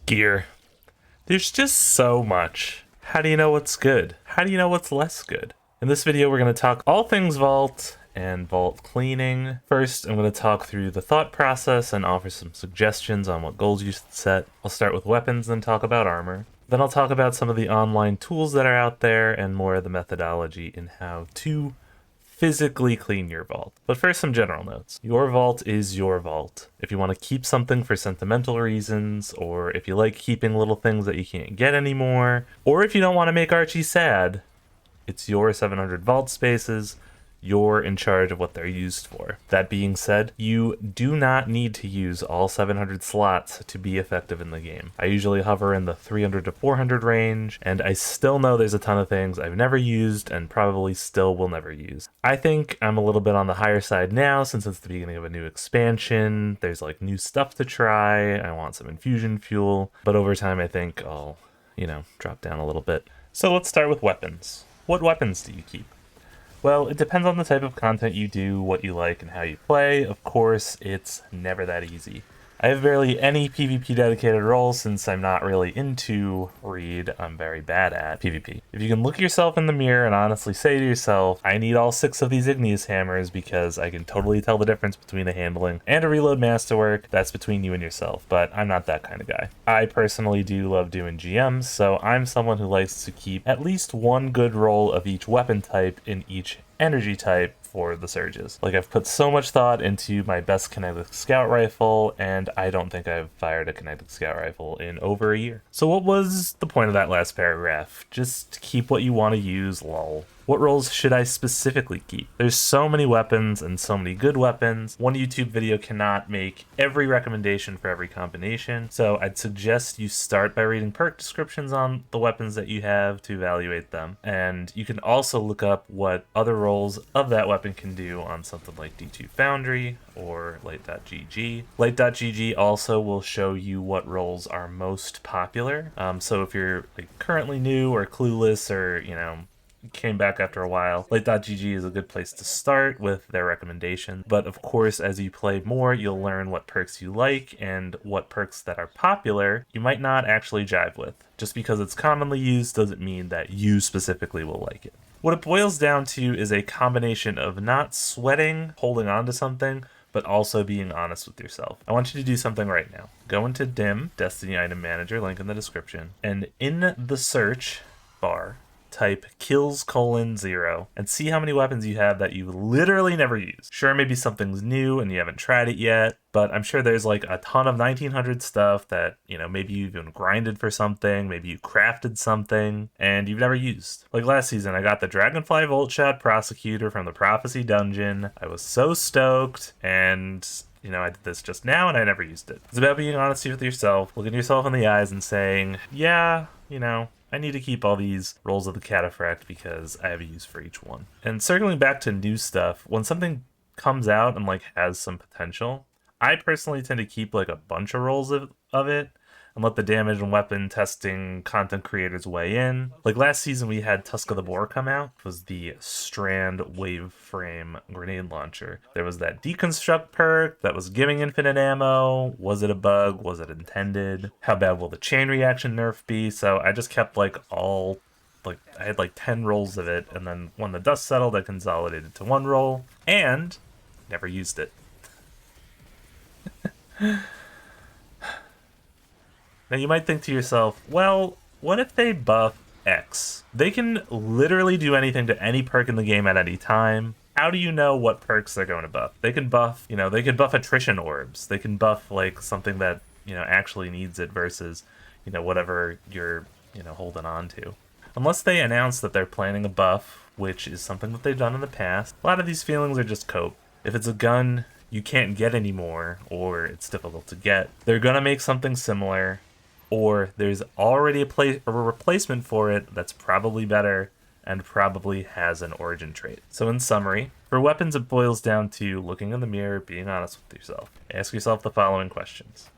Gear. There's just so much. How do you know what's good? How do you know what's less good? In this video, we're going to talk all things vault and vault cleaning. First, I'm going to talk through the thought process and offer some suggestions on what goals you should set. I'll start with weapons, then talk about armor. Then I'll talk about some of the online tools that are out there and more of the methodology in how to physically clean your vault. But first, some general notes. Your vault is your vault. If you want to keep something for sentimental reasons, or if you like keeping little things that you can't get anymore, or if you don't want to make Archie sad, it's your 700 vault spaces. You're in charge of what they're used for. That being said, you do not need to use all 700 slots to be effective in the game. I usually hover in the 300 to 400 range, and I still know there's a ton of things I've never used and probably still will never use. I think I'm a little bit on the higher side now since it's the beginning of a new expansion. There's like new stuff to try. I want some infusion fuel, but over time I think I'll, drop down a little bit. So let's start with weapons. What weapons do you keep? Well, it depends on the type of content you do, what you like, and how you play. Of course, it's never that easy. I have barely any PvP dedicated roles since I'm not really into Reed. I'm very bad at PvP. If you can look yourself in the mirror and honestly say to yourself, I need all 6 of these Igneous Hammers because I can totally tell the difference between a handling and a reload masterwork, that's between you and yourself, but I'm not that kind of guy. I personally do love doing GMs, so I'm someone who likes to keep at least one good roll of each weapon type in each energy type for the surges. Like, I've put so much thought into my best kinetic scout rifle, and I don't think I've fired a kinetic scout rifle in over a year. So what was the point of that last paragraph? Just keep what you want to use, lol. What roles should I specifically keep? There's so many weapons and so many good weapons. One YouTube video cannot make every recommendation for every combination, so I'd suggest you start by reading perk descriptions on the weapons that you have to evaluate them. And you can also look up what other roles of that weapon can do on something like D2 Foundry or Light.gg. Light.gg also will show you what roles are most popular. So if you're currently new or clueless or, came back after a while, Light.gg is a good place to start with their recommendations. But of course, as you play more, you'll learn what perks you like and what perks that are popular you might not actually jive with. Just because it's commonly used doesn't mean that you specifically will like it. What it boils down to is a combination of not sweating, holding on to something, but also being honest with yourself. I want you to do something right now. Go into DIM, Destiny Item Manager, link in the description, and in the search bar, type kills:0 and see how many weapons you have that you literally never use. Sure, maybe something's new and you haven't tried it yet, but I'm sure there's like a ton of 1900 stuff that, maybe you've even grinded for something, maybe you crafted something, and you've never used. Like last season, I got the Dragonfly Volt Shot Prosecutor from the Prophecy Dungeon. I was so stoked, and I did this just now and I never used it. It's about being honest with yourself, looking yourself in the eyes and saying, yeah, I need to keep all these rolls of the Cataphract because I have a use for each one. And circling back to new stuff, when something comes out and has some potential, I personally tend to keep a bunch of rolls of it and let the damage and weapon testing content creators weigh in. Like last season, we had Tusk of the Boar come out. It was the Strand Waveframe grenade launcher. There was that Deconstruct perk that was giving infinite ammo. Was it a bug? Was it intended? How bad will the chain reaction nerf be? So I just kept I had 10 rolls of it, and then when the dust settled, I consolidated to one roll and never used it. Now you might think to yourself, well, what if they buff X? They can literally do anything to any perk in the game at any time. How do you know what perks they're going to buff? They can buff, they can buff attrition orbs. They can buff something that, actually needs it versus, whatever you're, holding on to. Unless they announce that they're planning a buff, which is something that they've done in the past, a lot of these feelings are just cope. If it's a gun you can't get anymore, or it's difficult to get, they're gonna make something similar, or there's already a replacement for it that's probably better and probably has an origin trait. So in summary, for weapons it boils down to looking in the mirror, being honest with yourself. Ask yourself the following questions.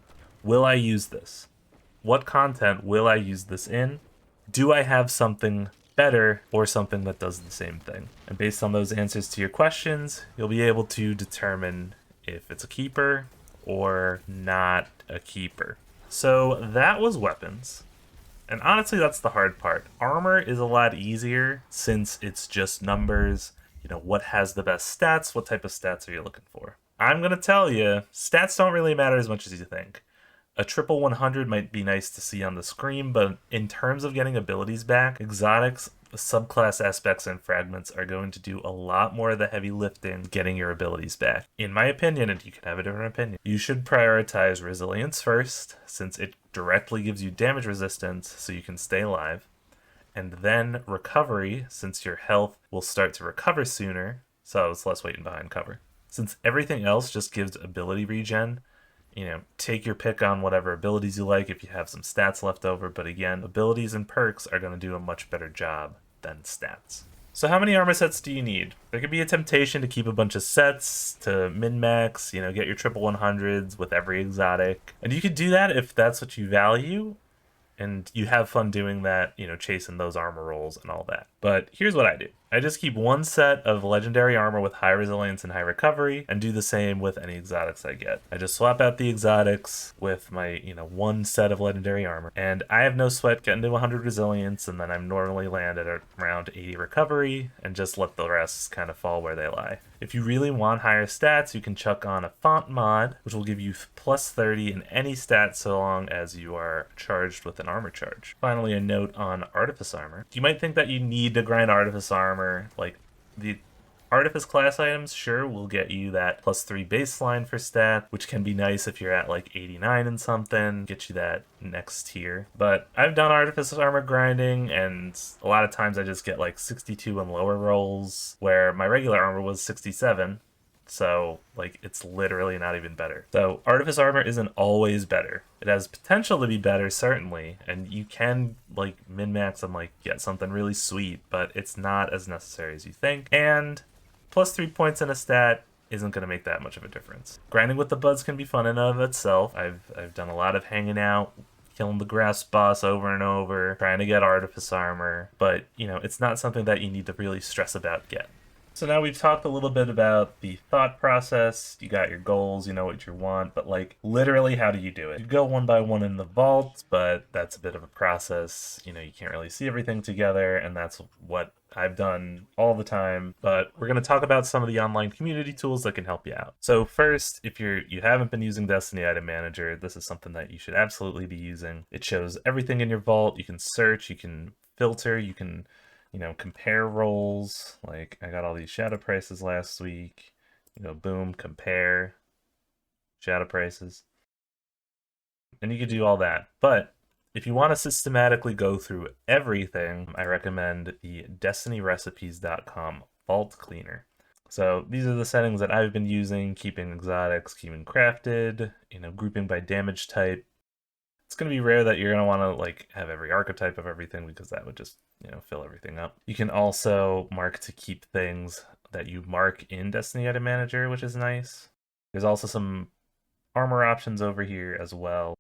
Will I use this? What content will I use this in? Do I have something better or something that does the same thing? And based on those answers to your questions, you'll be able to determine if it's a keeper or not a keeper. So that was weapons. And honestly, that's the hard part. Armor is a lot easier since it's just numbers. You know, what has the best stats? What type of stats are you looking for? I'm going to tell you, stats don't really matter as much as you think. A triple 100 might be nice to see on the screen, but in terms of getting abilities back, exotics, subclass aspects, and fragments are going to do a lot more of the heavy lifting getting your abilities back. In my opinion, and you can have a different opinion, you should prioritize resilience first, since it directly gives you damage resistance so you can stay alive, and then recovery, since your health will start to recover sooner, so it's less waiting behind cover. Since everything else just gives ability regen, you know, take your pick on whatever abilities you like if you have some stats left over, but again, abilities and perks are going to do a much better job than stats. So how many armor sets do you need? There could be a temptation to keep a bunch of sets to min-max, you know, get your triple 100s with every exotic. And you could do that if that's what you value, and you have fun doing that, you know, chasing those armor rolls and all that. But here's what I do. I just keep one set of legendary armor with high resilience and high recovery, and do the same with any exotics I get. I just swap out the exotics with my, you know, one set of legendary armor, and I have no sweat getting to 100 resilience, and then I'm normally land at around 80 recovery, and just let the rest kind of fall where they lie. If you really want higher stats, you can chuck on a font mod, which will give you plus 30 in any stat so long as you are charged with an armor charge. Finally, a note on Artifice armor. You might think that you need to grind Artifice armor. Like, the Artifice class items, sure, will get you that plus 3 baseline for stat, which can be nice if you're at like 89 and something, get you that next tier. But I've done Artifice armor grinding, and a lot of times I just get like 62 and lower rolls, where my regular armor was 67. So, like, it's literally not even better. So, Artifice armor isn't always better. It has potential to be better, certainly, and you can, like, min-max and, like, get something really sweet, but it's not as necessary as you think. And plus 3 points in a stat isn't going to make that much of a difference. Grinding with the buds can be fun in and of itself. I've done a lot of hanging out, killing the grass boss over and over, trying to get Artifice armor, but, you know, it's not something that you need to really stress about yet. So now we've talked a little bit about the thought process. You got your goals, you know what you want, but like literally how do you do it? You go one by one in the vault, but that's a bit of a process. You know, you can't really see everything together, and that's what I've done all the time. But we're going to talk about some of the online community tools that can help you out. So first, if you haven't been using Destiny Item Manager, this is something that you should absolutely be using. It shows everything in your vault. You can search, you can filter, you can, you know, compare rolls. Like, I got all these shadow prices last week. You know, boom, compare shadow prices. And you can do all that. But if you want to systematically go through everything, I recommend the destinyrecipes.com Vault Cleaner. So these are the settings that I've been using, keeping exotics, keeping crafted, you know, grouping by damage type. It's going to be rare that you're going to want to like have every archetype of everything, because that would just, you know, fill everything up. You can also mark to keep things that you mark in Destiny Item Manager, which is nice. There's also some armor options over here as well.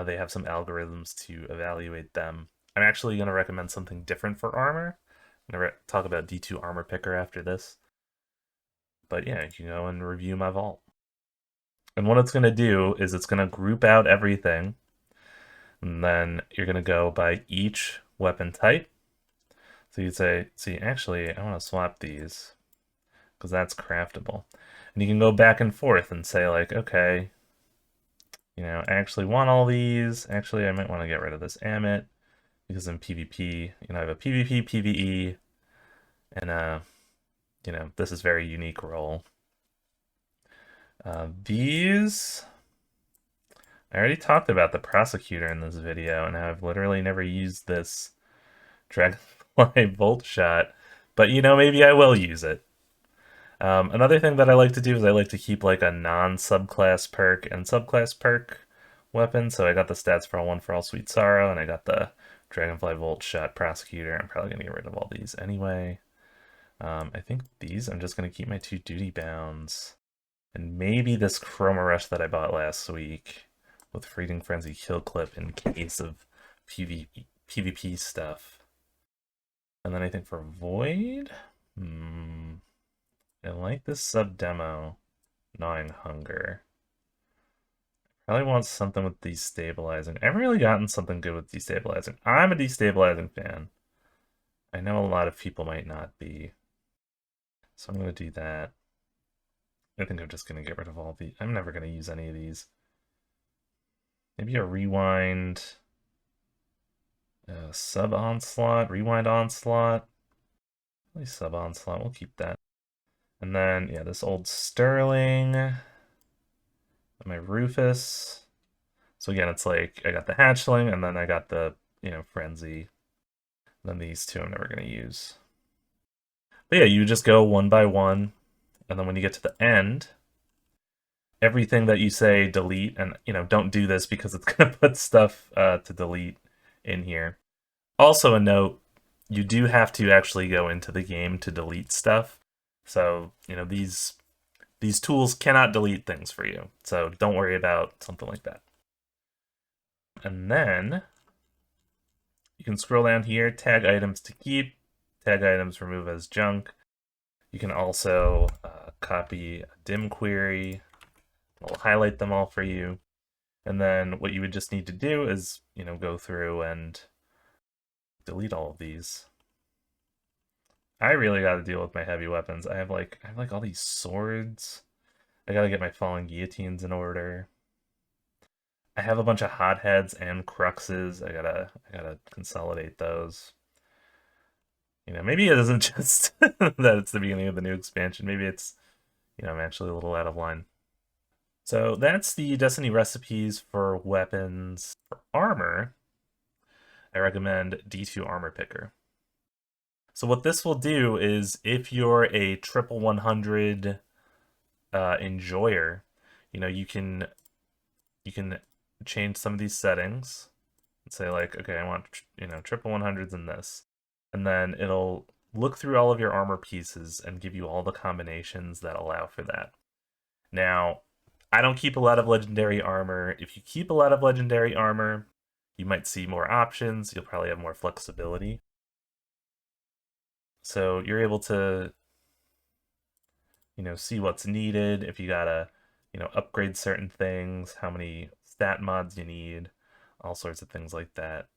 They have some algorithms to evaluate them. I'm actually going to recommend something different for armor. I'm going to talk about D2 Armor Picker after this. But yeah, you can go and review my vault. And what it's going to do is it's going to group out everything. And then you're going to go by each weapon type. So you'd say, see, actually, I want to swap these because that's craftable. And you can go back and forth and say, like, okay, you know, I actually want all these. Actually, I might want to get rid of this Amit because in PvP, you know, I have a PvP, PvE, and, you know, this is very unique role. These, I already talked about the Prosecutor in this video, and I've literally never used this Dragonfly Bolt Shot, but, you know, maybe I will use it. Another thing that I like to do is I like to keep like a non-subclass perk and subclass perk weapon. So I got the stats for one for all Sweet Sorrow, and I got the Dragonfly Bolt Shot Prosecutor. I'm probably gonna get rid of all these anyway. I think these, I'm just gonna keep my 2 duty bounds, and maybe this Chroma Rush that I bought last week with Freeding Frenzy Kill Clip in case of PvP stuff. And then I think for Void, I like this sub demo, Gnawing Hunger. Probably want something with destabilizing. I haven't really gotten something good with destabilizing. I'm a destabilizing fan. I know a lot of people might not be. So I'm going to do that. I think I'm just going to get rid of all the... I'm never going to use any of these. Maybe a rewind... sub-onslaught, rewind onslaught. At least sub-onslaught, we'll keep that. And then, yeah, this old Sterling. And my Rufus. So again, it's like, I got the Hatchling, and then I got the, Frenzy. And then these two I'm never going to use. But yeah, you just go one by one, and then when you get to the end, everything that you say delete, and, don't do this because it's going to put stuff to delete in here. Also a note, you do have to actually go into the game to delete stuff. So, these tools cannot delete things for you. So don't worry about something like that. And then you can scroll down here, tag items to keep, tag items remove as junk. You can also copy a dim query. It'll highlight them all for you. And then what you would just need to do is, go through and delete all of these. I really got to deal with my heavy weapons. I have like all these swords. I got to get my falling guillotines in order. I have a bunch of hotheads and cruxes. I gotta consolidate those. Maybe it isn't just that it's the beginning of the new expansion. Maybe it's, I'm actually a little out of line. So that's the Destiny recipes for weapons. For armor, I recommend D2 Armor Picker. So what this will do is, if you're a triple 100 enjoyer, you can change some of these settings and say like, okay, I want triple 100s in this, and then it'll look through all of your armor pieces and give you all the combinations that allow for that. Now, I don't keep a lot of legendary armor. If you keep a lot of legendary armor, you might see more options. You'll probably have more flexibility. So you're able to, see what's needed. If you gotta, upgrade certain things, how many stat mods you need, all sorts of things like that.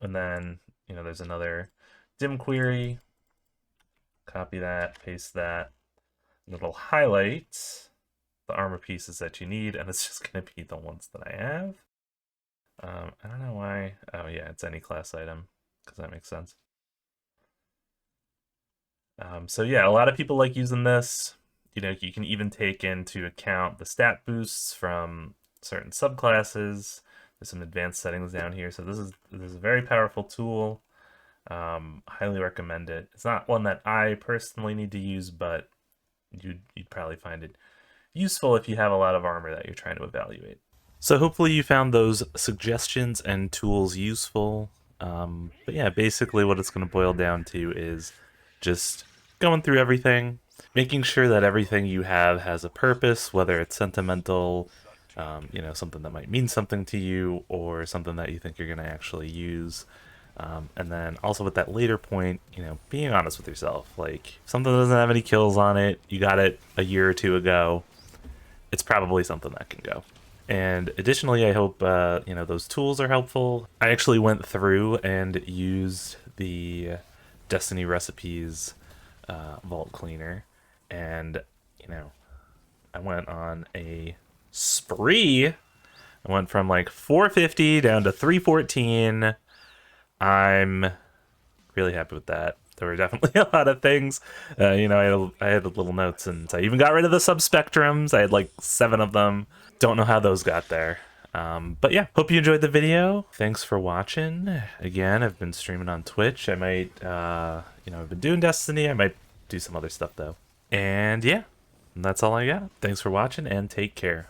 And then, there's another dim query. Copy that, paste that. And it'll highlight the armor pieces that you need, and it's just going to be the ones that I have. I don't know why. Oh yeah, it's any class item, because that makes sense. So yeah, a lot of people like using this. You can even take into account the stat boosts from certain subclasses. There's some advanced settings down here. So this is a very powerful tool. Highly recommend it. It's not one that I personally need to use, but you'd probably find it useful if you have a lot of armor that you're trying to evaluate. So hopefully you found those suggestions and tools useful. But yeah, basically what it's going to boil down to is just going through everything, making sure that everything you have has a purpose, whether it's sentimental, something that might mean something to you, or something that you think you're going to actually use. And then also with that later point, being honest with yourself. Like, if something doesn't have any kills on it, you got it a year or two ago, it's probably something that can go. And additionally, I hope, those tools are helpful. I actually went through and used the Destiny recipes vault cleaner, and, I went on a spree. I went from like 450 down to 314. I'm really happy with that. There were definitely a lot of things. I had little notes, and I even got rid of the subspectrums. I had like 7 of them. Don't know how those got there. But yeah, hope you enjoyed the video. Thanks for watching. Again, I've been streaming on Twitch. I might, I've been doing Destiny. I might do some other stuff though. And yeah, that's all I got. Thanks for watching, and take care.